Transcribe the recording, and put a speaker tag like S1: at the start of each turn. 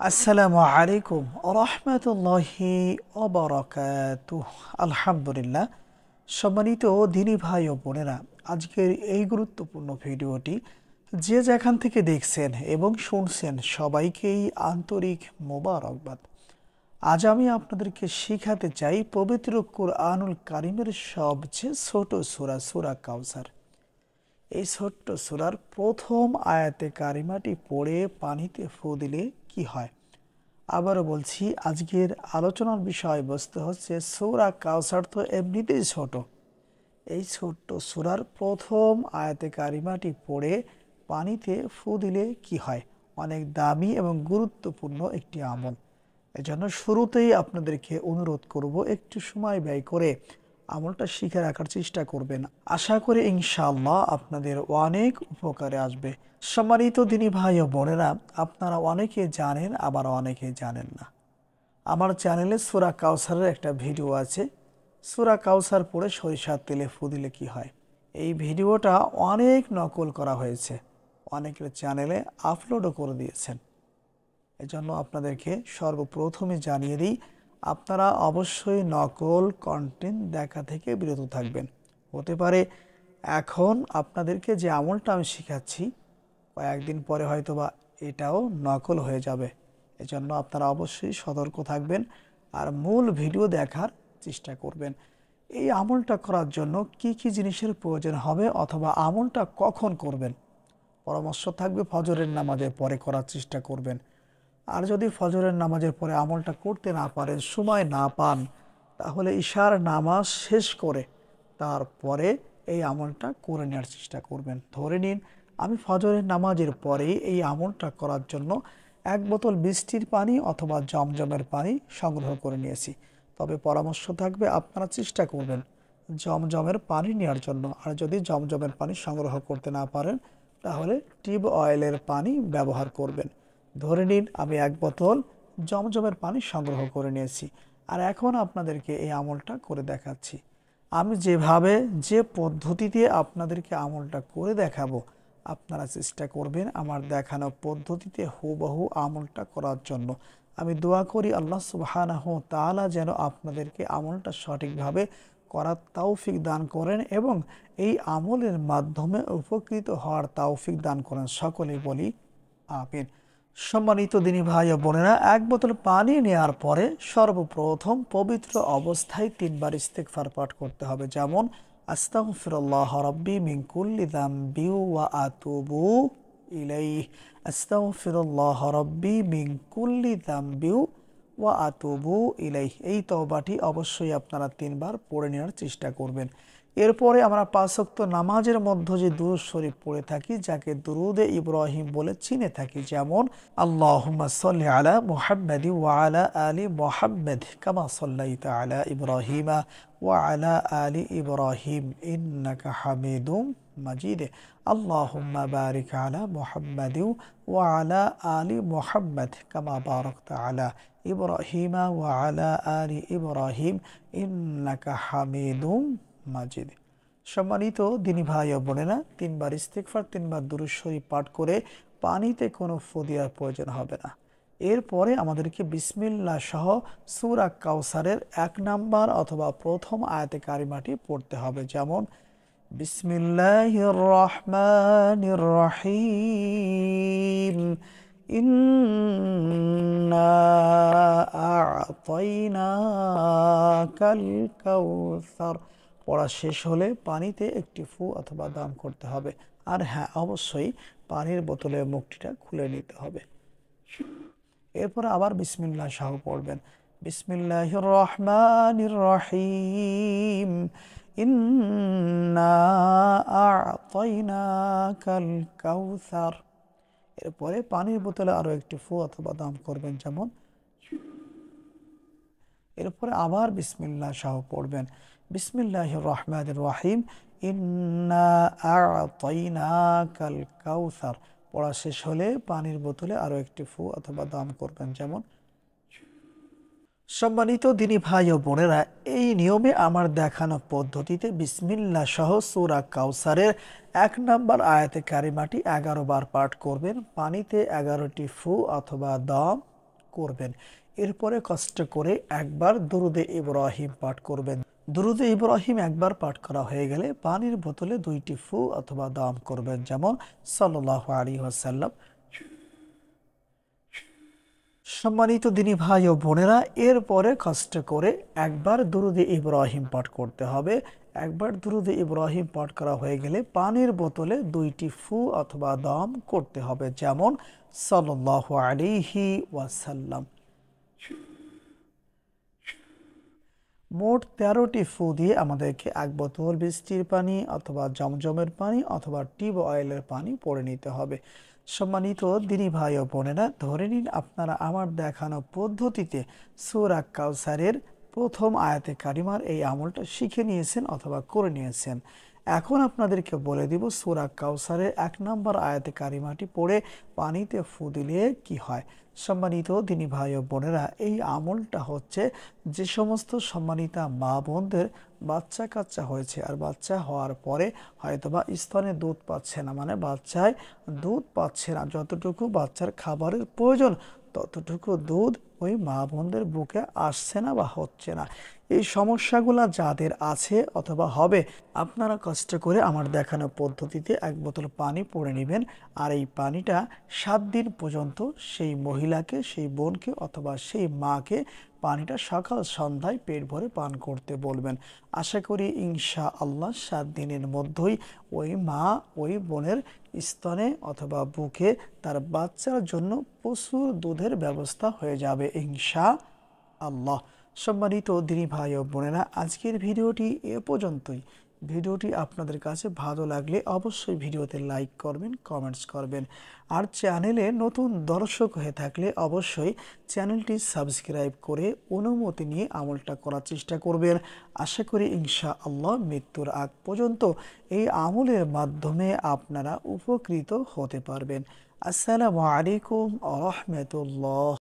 S1: আসসালামু আলাইকুম রহমতুল্লাহি ওবারাকাতুহ। আলহামদুলিল্লাহ। সম্মানিত দিনী ভাই ও বোনেরা, আজকের এই গুরুত্বপূর্ণ ভিডিওটি যে যেখান থেকে দেখছেন এবং শুনছেন সবাইকেই আন্তরিক মোবারকবাদ। আজ আমি আপনাদেরকে শিখাতে চাই পবিত্র কুরআনুল কারিমের সবচেয়ে ছোট সূরা, সূরা কাউসার। এই ছোট্ট সূরার প্রথম আয়াতে কারিমাটি পড়ে পানিতে ফু দিলে কি হয়। আবারও বলছি, আজকের আলোচনার বিষয়বস্তু হচ্ছে সূরা কাউসার তো এমনিতেই ছোট। এই ছোট্ট সূরার প্রথম আয়াতে কারিমাটি পড়ে পানিতে ফু দিলে কি হয়। অনেক দামি এবং গুরুত্বপূর্ণ একটি আমল। এজন্য শুরুতেই আপনাদেরকে অনুরোধ করব, একটু সময় ব্যয় করে আমলটা শিখে রাখার চেষ্টা করবেন। আশা করি ইনশাআল্লাহ আপনাদের অনেক উপকারে আসবে। সম্মানিত দিনী ভাই ও বোনেরা, আপনারা অনেকে জানেন, আবার অনেকে জানেন না। আমার চ্যানেলে সূরা কাউসারের একটা ভিডিও আছে, সূরা কাউসার পড়ে সরিষার তেলে ফু দিলে কি হয়। এই ভিডিওটা অনেক নকল করা হয়েছে, অনেকের চ্যানেলে আপলোডও করে দিয়েছেন। এজন্য আপনাদেরকে সর্বপ্রথমে জানিয়ে দিই, আপনারা অবশ্যই নকল কন্টেন্ট দেখা থেকে বিরত থাকবেন। হতে পারে এখন আপনাদেরকে যে আমলটা আমি শেখাচ্ছি, কয়েকদিন পরে হয়তোবা এটাও নকল হয়ে যাবে। এজন্য আপনারা অবশ্যই সতর্ক থাকবেন আর মূল ভিডিও দেখার চেষ্টা করবেন। এই আমলটা করার জন্য কি কি জিনিসের প্রয়োজন হবে অথবা আমলটা কখন করবেন, পরামর্শ থাকবে ফজরের নামাজের পরে করার চেষ্টা করবেন। আর যদি ফজরের নামাজের পরে আমলটা করতে না পারেন, সময় না পান, তাহলে ইশার নামাজ শেষ করে তারপরে এই আমলটা করে নেওয়ার চেষ্টা করবেন। ধরে নিন আমি ফজরের নামাজের পরেই এই আমলটা করার জন্য 1 বোতল বৃষ্টির পানি অথবা জমজমের পানি সংগ্রহ করে নিয়েছি। তবে পরামর্শ থাকবে আপনারা চেষ্টা করবেন জমজমের পানি নেওয়ার জন্য। আর যদি জমজমের পানি সংগ্রহ করতে না পারেন, তাহলে টিউব অয়েলের পানি ব্যবহার করবেন। ধরে নিন আমি 1 বোতল জমজমের পানি সংগ্রহ করে নিয়েছি, আর এখন আপনাদেরকে এই আমলটা করে দেখাচ্ছি। আমি যেভাবে যে পদ্ধতিতে আপনাদেরকে আমলটা করে দেখাবো, আপনারা চেষ্টা করবেন আমার দেখানো পদ্ধতিতে হুবহু আমলটা করার জন্য। আমি দোয়া করি আল্লাহ সুবহানাহু ওয়া তাআলা যেন আপনাদেরকে আমলটা সঠিকভাবে করার তৌফিক দান করেন এবং এই আমলের মাধ্যমে উপকৃত হওয়ার তৌফিক দান করেন। সকলেই বলি আমিন। সম্মানিত দিনী ভাই ও বোনেরা, 1 বোতল পানি নেওয়ার পরে সর্বপ্রথম পবিত্র অবস্থায় 3 বার ইস্তেগফার পাঠ করতে হবে। যেমন আস্তাগফিরুল্লাহ রাব্বি মিন কুল্লি যামবি ওয়া আতুবু ইলাইহি, আস্তাগফিরুল্লাহ রাব্বি মিন কুল্লি যামবি ওয়া আতুবু ইলাইহি। এই তওবাটি অবশ্যই আপনারা 3 বার পড়ে নেওয়ার চেষ্টা করবেন। এরপরে আমরা 5 ওয়াক্ত নামাজের মধ্যে যে দুরূদ শরীফ পড়ে থাকি, যাকে দুরুদে ইব্রাহিম বলে চিনে থাকি, যেমন আল্লাহুম্মা সাল্লি আলা মুহাম্মাদি ওয়া আলা আলি মুহাম্মাদ কামা সাল্লাইতা আলা ইব্রাহিমা ওয়া আলা আলি ইব্রাহিম ইন্নাকা হামিদুম মাজিদ। আল্লাহুম্মা বারিক আলা মুহাম্মাদি ওয়া আলা আলি মুহাম্মাদ কামা বারাকতা আলা ইব্রাহিমা ওয়া আলা আলি ইব্রাহিম ইন্নাকা হামিদুম মাজিদ। সম্মানিত দিনী ভাই ও বোনেরা, 3 বার ইস্তেগফার, 3 বার দুরূদ শরীফ পাঠ করে পানিতে কোনো ফু দেওয়ার প্রয়োজন হবে না। এরপরে আমাদেরকে বিসমিল্লাহ সহ সূরা কাউসারের 1 নাম্বার অথবা প্রথম আয়াতে কারিমাটি পড়তে হবে। যেমন বিসমিল্লাহির রহমানির রহিম, ইন্না আ'তাইনাকাল কাউসার। পড়া শেষ হলে পানিতে একটি ফু অথবা দাম করতে হবে। আর হ্যাঁ, অবশ্যই পানির বোতলের মুখটিটা খুলে নিতে হবে। এরপর আবার বিসমিল্লাহ সহ পড়বেন। বিসমিল্লাহির রহমানির রহিম, ইন্না আ'তাইনাকাল কাউসার। এরপরে পানির বোতলে আরো একটি ফু অথবা দাম করবেন। যেমন এরপরে আবার বিসমিল্লাহ সহ পড়বেন। বিসমিল্লাহির রহমানির রহিম, ইন্না আ'তাইনাকাল কাউসার। পড়া শেষ হলে পানির বোতলে আরো একটি ফু অথবা দাম করবেন। যেমন সম্মানিত দিনী ভাই ও বোনেরা, এই নিয়মে আমার দেখানো পদ্ধতিতে বিসমিল্লাহ সহ সূরা কাউসারের 1 নাম্বার আয়াতে কারিমাটি 11 বার পাঠ করবেন। পানিতে 11টি ফু অথবা দম করবেন। এরপরে কষ্ট করে একবার দুরুদে ইব্রাহিম পাঠ করবেন। দুরুদে ইব্রাহিম একবার পাঠ করা হয়ে গেলে পানির বোতলে 2টি ফু অথবা দম করবেন, যেমন সাল্লাল্লাহু আলাইহি ওয়াসাল্লাম। সম্মানিত দিনী ভাই ও বোনেরা, এরপরে কষ্ট করে একবার দুরুদে ইব্রাহিম পাঠ করতে হবে। একবার দুরুদে ইব্রাহিম পাঠ করা হয়ে গেলে পানির বোতলে 2টি ফু অথবা দম করতে হবে, যেমন সাল্লাল্লাহু আলাইহি ওয়াসাল্লাম। মোট 13টি ফু দিয়ে আমাদেরকে এক বোতল বৃষ্টির পানি অথবা জমজমের পানি অথবা টিউব অয়েলের পানি পরে নিতে হবে। সম্মানিত দিনী ভাই ও বোনেরা, ধরে নিন আপনারা আমার দেখানো পদ্ধতিতে সূরা কাউসারের প্রথম আয়াতে কারিমার এই আমলটা শিখে নিয়েছেন অথবা করে নিয়েছেন। এখন আপনাদেরকে বলে দিব সূরা কাউসারের 1 নম্বর আয়াতে কারিমাটি পড়ে পানিতে ফু দিলে কি হয়। সম্মানিত দিনী ভাই ও বোনেরা, এই আমলটা হচ্ছে যে সমস্ত সম্মানিতা মা বোনদের বাচ্চা কাচ্চা হয়েছে আর বাচ্চা হওয়ার পরে হয়তোবা স্তনে দুধ পাচ্ছে না, মানে বাচ্চায় দুধ পাচ্ছে না, যতটুকু বাচ্চার খাবারের প্রয়োজন ততটুকু দুধ ওই মা বোনদের বুকে আসছে না বা হচ্ছে না। এই সমস্যাগুলো যাদের আছে অথবা হবে, আপনারা কষ্ট করে আমার দেখানো পদ্ধতিতে 1 বোতল পানি পরে নেবেন। আর এই পানিটা 7 দিন পর্যন্ত সেই মহিলাকে, সেই বোনকে অথবা সেই মাকে পানিটা সকাল সন্ধ্যায় পেট ভরে পান করতে বলবেন। আশা করি ইনশাআল্লাহ 7 দিনের মধ্যেই ওই মা ওই বোনের স্তনে অথবা বুকে তার বাচ্চার জন্য প্রচুর দুধের ব্যবস্থা হয়ে যাবে ইনশাআল্লাহ। সম্মানিত দিনী ভাই ও বোনেরা, আজকের ভিডিওটি এ পর্যন্তই। ভিডিওটি আপনাদের কাছে ভালো লাগলে অবশ্যই ভিডিওতে লাইক করবেন, কমেন্টস করবেন। আর চ্যানেলে নতুন দর্শক হয়ে থাকলে অবশ্যই চ্যানেলটি সাবস্ক্রাইব করে অনুমতি নিয়ে আমলটা করার চেষ্টা করবেন। আশা করি ইনশাআল্লাহ মৃত্যুর আগ পর্যন্ত এই আমলের মাধ্যমে আপনারা উপকৃত হতে পারবেন। আসসালামু আলাইকুম ওয়া রাহমাতুল্লাহ।